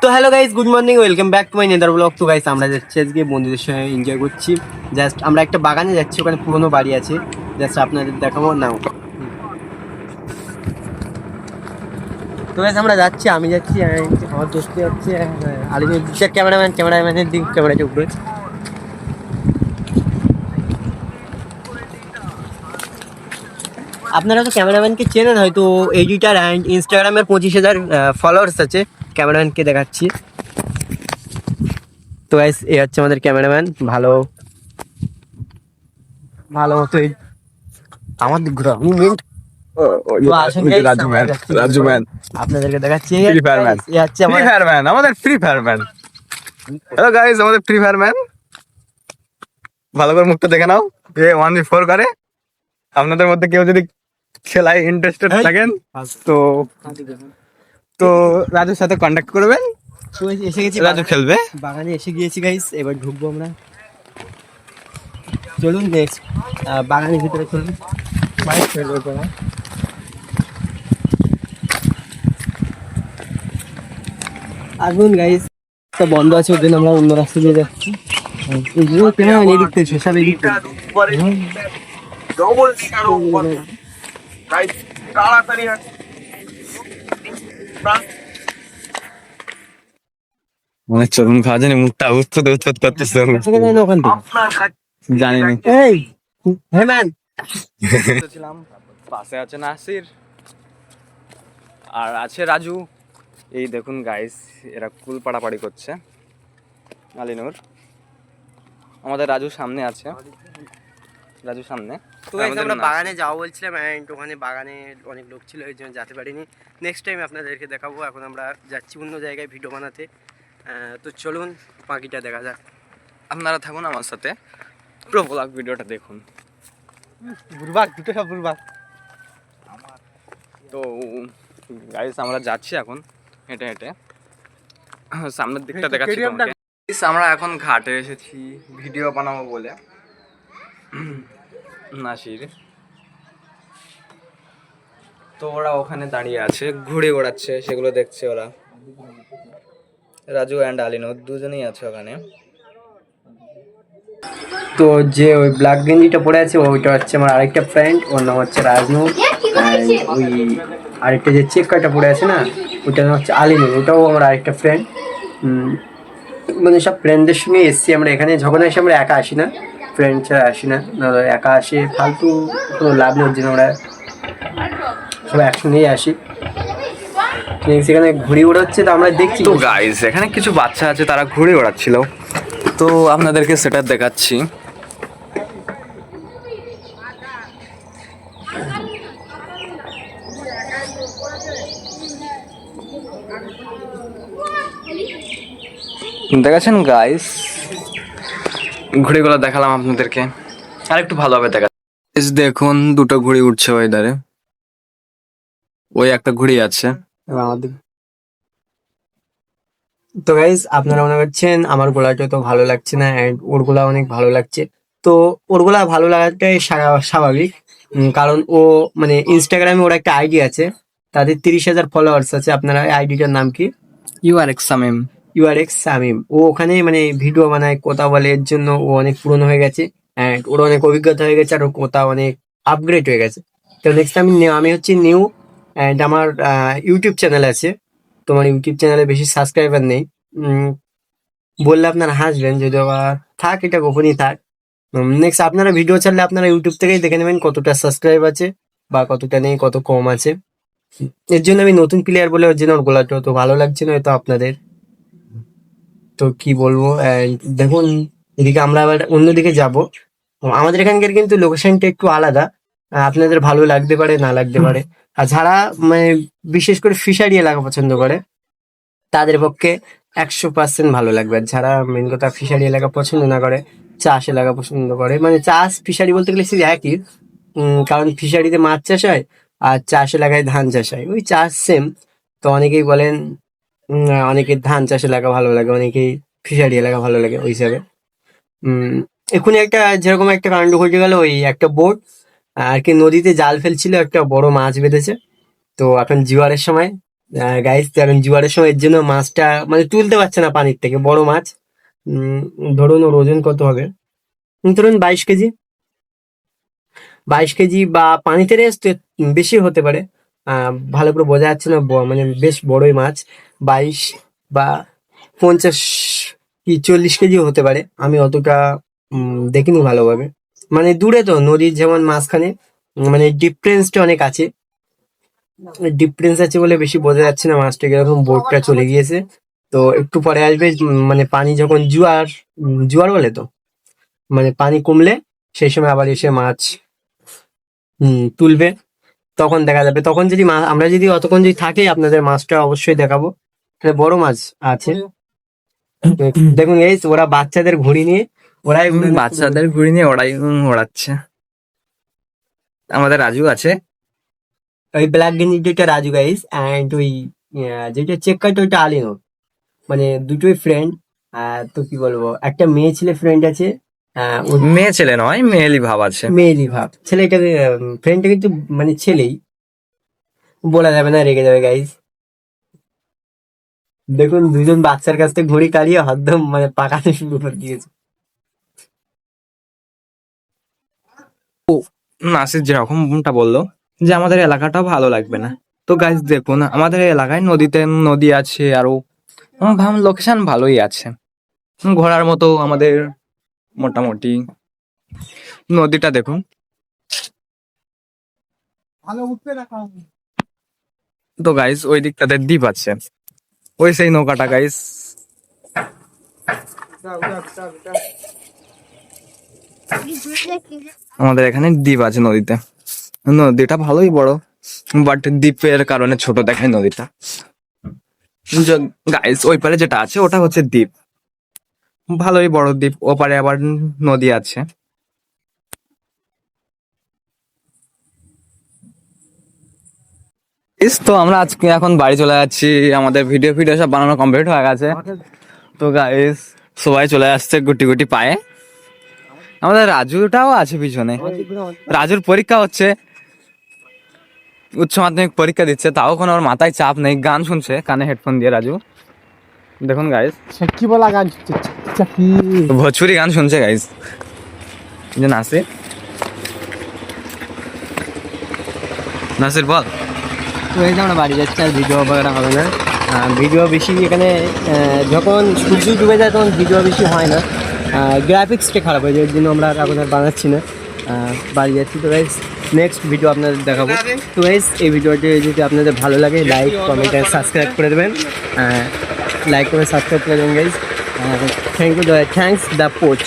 তো hello guys, good morning, welcome back to my another blog. তো guys আমরা যাচ্ছি আজকে বন্ধুদের সঙ্গে এনজয় করছি। জাস্ট আমরা একটা বাগানে যাচ্ছি, ওখানে পুরোনো বাড়ি আছে, জাস্ট আপনাদের দেখাবো নাও। তো গাইস আমরা যাচ্ছি, আমি যাচ্ছি, আমার দোস্ত যাচ্ছে, আলিমের দিচ্ছে ক্যামেরাম্যানের দিক ক্যামেরাটা উপরে। আপনারা তো ক্যামেরাম্যানকে চেনেন হয়তো, এডিটার অ্যান্ড ইনস্টাগ্রামের 25,000 ফলোয়ার্স আছে। ক্যামেরাম্যানকে দেখাচ্ছি। তো গাইস এ হচ্ছে আমাদের ক্যামেরাম্যান, ভালো ভালো মতো আমার দিক ঘুরো, আমি মেন রাজু ম্যান, আপনাদেরকে দেখাচ্ছি। ফ্রি ফায়ার ম্যান, এ হচ্ছে ফ্রি ফায়ার ম্যান, আমাদের free fire man. Hello guys, আমাদের ফ্রি ফায়ার ম্যান। ভালো করে মুখটা দেখে নাও। এ 1v4 করে। আপনাদের মধ্যে কেউ যদি খেলায় ইন্টারেস্টেড থাকেন তো তো রাজুর সাথে কন্ট্যাক্ট করবেন। এসে গেছি, রাজু খেলবে। বাগানে এসে গিয়েছি গাইস, এবার ঢুকবো আমরা। চলুন নেক্সট বাগানের ভিতরে চলুন। আসুন গাইস, তো বন্ধ আছে, ওর জন্য আমরা অন্য রাস্তা দিয়ে যাচ্ছি। এদিক থেকে সব এদিক থেকে। মনে চলুন খাওয়া জানি মুখটা উৎপত করতেছে। ওখান থেকে জানি না। এই হ্যাঁ ম্যান, ছিলাম পাশে আছে নাসির আর আছে রাজু। এই দেখুন গাইস, এরা কুল পাড়াপাড়ি করছে। আলিনুর, আমাদের রাজু সামনে আছে, রাজু সামনে। তো আমরা বাগানে যাওয়া বলছিলাম, অ্যান্ড ওখানে বাগানে অনেক লোক ছিল, এই জন্য যেতে পারিনি। নেক্সট টাইম আপনাদেরকে দেখাবো। এখন আমরা যাচ্ছি অন্য জায়গায় ভিডিও বানাতে। তো চলুন পাখিটা দেখা যাক। আপনারা থাকুন আমার সাথে, পুরো ব্লগ ভিডিওটা দেখুন। বুড়বাক দুটো সব বুড়বাক। তো গাইস আমরা যাচ্ছি এখন হেঁটে হেঁটে, সামনের দিকটা দেখাচ্ছি তোমাকে। আমরা এখন ঘাটে এসেছি ভিডিও বানাবো বলে। নাসির তো ওরা ওখানে দাঁড়িয়ে আছে, ঘুড়ি ওড়াচ্ছে, সেগুলো দেখছে ওরা। রাজু অ্যান্ড আলিনুর দুজনেই আছে ওখানে। তো যে ওই ব্ল্যাক গেঞ্জিটা পরে আছে ওইটা হচ্ছে আমার আরেকটা ফ্রেন্ড, ওর নাম হচ্ছে রাজনু। ওই আরেকটা যে চেক কাটা পরে আছে না, ওইটার নাম হচ্ছে আলিনুর, ওটাও আমার আরেকটা ফ্রেন্ড। মানে সব ফ্রেন্ডদের সঙ্গে এসছি আমরা এখানে। যখন আসি আমরা একা আসি না, ফ্রেন্ড ছাড়া আসি না, একা আসে ফালতু কোনো লাভ নেই, ওর জন্য আমরা সবাই একসঙ্গেই আসি। সেখানে ঘুড়ি ওড়াচ্ছে, তো আমরা দেখছি। তো গাইস এখানে কিছু বাচ্চা আছে, তারা ঘুড়ি ওড়াচ্ছিল, তো আপনাদেরকে সেটা দেখাচ্ছি। দেখেছেন গাইস, ঘুড়িগুলো দেখালাম আপনাদেরকে, আর একটু ভালোভাবে দেখা। দেখুন দুটো ঘুড়ি উঠছে ওই ধারে, ওই একটা ঘুড়ি আছে। তো গাইজ আপনারা মনে করছেন আমার গোলাটা তো ভালো লাগছে না, অ্যান্ড ওর গোলা অনেক ভালো লাগছে। তো ওর গোলা ভালো লাগাটাই স্বাভাবিক, কারণ ও মানে ইনস্টাগ্রামে ওর একটা আইডি আছে, তাদের 30,000 ফলোয়ার্স আছে। আপনারা আইডিটার নাম কি? সামিম। সামিম। ও ওখানে মানে ভিডিও বানায়, কথা বলে, এর জন্য ও অনেক পুরনো হয়ে গেছে, অ্যান্ড ওর অনেক অভিজ্ঞতা হয়ে গেছে, আর ওর কথা অনেক আপগ্রেড হয়ে গেছে। তো নেক্সট আমি হচ্ছে নিউ, অ্যান্ড আমার ইউটিউব চ্যানেল আছে। তোমার ইউটিউব চ্যানেলে বেশি সাবস্ক্রাইবার নেই, বললে আপনারা হাসবেন, যদি আবার থাক এটা গোপনই থাক। নেক্সট আপনারা ভিডিও ছাড়লে আপনারা ইউটিউব থেকেই দেখে নেবেন কতটা সাবস্ক্রাইব আছে বা কতটা নেই, কত কম আছে। এর জন্য আমি নতুন প্লেয়ার বলে ওর জন্য ওর গোলাটা তো ভালো লাগছে না হয়তো আপনাদের। তো কি বলবো, দেখুন এদিকে আমরা আবার অন্যদিকে যাব। আমাদের এখানকার কিন্তু লোকেশনটা একটু আলাদা, আপনাদের ভালো লাগতে পারে না লাগতে পারে। আর যারা মানে বিশেষ করে ফিশারি এলাকা পছন্দ করে তাদের পক্ষে 100% ভালো লাগবে। আর যারা মেন কথা ফিশারি এলাকা পছন্দ না করে, চাষ এলাকা পছন্দ করে, মানে চাষ ফিশারি বলতে গেলে সেই একই, কারণ ফিশারিতে মাছ চাষ হয় আর চাষ এলাকায় ধান চাষ হয়, ওই চাষ সেম। তো অনেকেই বলেন অনেকের ধান চাষ এলাকা ভালো লাগে, অনেকেই ফিশারি এলাকা ভালো লাগে, ওই হিসাবে। এখনই একটা যেরকম একটা কাণ্ড ঘটে গেল, ওই একটা বোট আর কি নদীতে জাল ফেলছিল, একটা বড় মাছ বেঁধেছে। তো এখন জোয়ারের সময় গাইস, কারণ জোয়ারের সময় এর জন্য মাছটা মানে তুলতে পারছে না পানির থেকে, বড় মাছ। ধরুন ওর ওজন কত হবে, ধরুন 22 কেজি, 22 কেজি বা পানিতে রেস্ট বেশি হতে পারে। ভালো করে বোঝা যাচ্ছে না, মানে বেশ বড়ই মাছ। 22 বা 50 কি 40 কেজিও হতে পারে, আমি অতটা দেখিনি ভালোভাবে। মানে দূরে তো, নদীর যেমন মাঝখানে, মানে ডিফারেন্সটা অনেক আছে। ডিফারেন্স আছে বলে বেশি বোঝা যাচ্ছে না মাছটা কিরকম। বোটটা চলে গিয়েছে, তো একটু পরে আসবে। মানে পানি যখন জোয়ার, জোয়ার বলে তো, মানে পানি কমলে সেই সময় আবার এসে মাছ তুলবে, তখন দেখা যাবে। তখন যদি আমরা যদি অতক্ষণ যদি থাকি, আপনাদের মাছটা অবশ্যই দেখাবো। এখানে বড় মাছ আছে। দেখুন এই ওরা বাচ্চাদের ঘুড়ি নিয়ে, ওরাই বাচ্চাদের ঘুড়ি নিয়ে ওড়াচ্ছে। আমাদের রাজু আছে। ওই ব্ল্যাক গেঞ্জি যেটা রাজু গাইস, অ্যান্ড ওই যেটা চেক কাট ওইটা আলিনো। মানে দুটোই ফ্রেন্ড। তো কি বলবো, একটা মেয়ে ছেলে ফ্রেন্ড আছে। ওর মেয়ে ছেলে নয়, মেয়েলি ভাব আছে। মেয়েলি ভাব, ছেলেটাকে ফ্রেন্ডটা কিন্তু মানে ছেলেই, বলা যাবে না, রেগে যাবে গাইস। দেখুন দুজন বাচ্চার কাছ থেকে ঘড়ি কাড়িয়ে হরদম মানে পাকাতে শুরু করে দিয়েছে। নাসির যেরকমটা বললো যে আমাদের এলাকাটাও ভালো লাগবে না, তো গাইজ দেখুন আমাদের এলাকায় নদী আছে, আরো লোকেশন ভালোই আছে, ঘোরার মতো আমাদের মোটামুটি। নদীটা দেখুন, তো গাইজ ওই দিকটাতে দ্বীপ আছে, ওই সেই নৌকাটা গাইজ। আমাদের এখানে দ্বীপ আছে নদীতে, নদীটা ভালোই বড়, বাট দ্বীপের কারণে ছোট দেখায় নদীটা। গাইস ওই পারে যেটা আছে ওটা হচ্ছে দ্বীপ, ভালোই বড় দ্বীপ, ওপারে আবার নদী আছে। তো আমরা আজকে এখন বাড়ি চলে যাচ্ছি, আমাদের ভিডিও সব বানানো কমপ্লিট হয়ে গেছে। তো গাইস সবাই চলে আসছে গুটি গুটি পায়ে। আমাদের রাজুটাও আছে পিছনে, রাজুর পরীক্ষা হচ্ছে, উচ্চ মাধ্যমিক পরীক্ষা দিচ্ছে, তাও কোনো ওর মাথায় চাপ নেই, গান শুনছে কানে হেডফোন দিয়ে রাজু। দেখুন গাইস কি বলা গান, ভোজপুরি গান শুনছে গাইস, যে নাসির বল। তো এই যে আমরা বাড়ি যাচ্ছি, আর ভিডিও বাগানো হবে না। ভিডিও বেশি এখানে যখন সূর্য ডুবে যায় তখন ভিডিও বেশি হয় না, গ্রাফিক্সটা খারাপ হয়ে যায়, এর জন্য আমরা আর এখন আর বানাচ্ছি না। বাড়ি যাচ্ছি। তো গাইস নেক্সট ভিডিও আপনাদের দেখাবো। তো গাইস এই ভিডিওটি যদি আপনাদের ভালো লাগে, লাইক কমেন্ট আর সাবস্ক্রাইব করে দেবেন। লাইক করে সাবস্ক্রাইব করে দেবেন guys. Thank you, thanks the poach.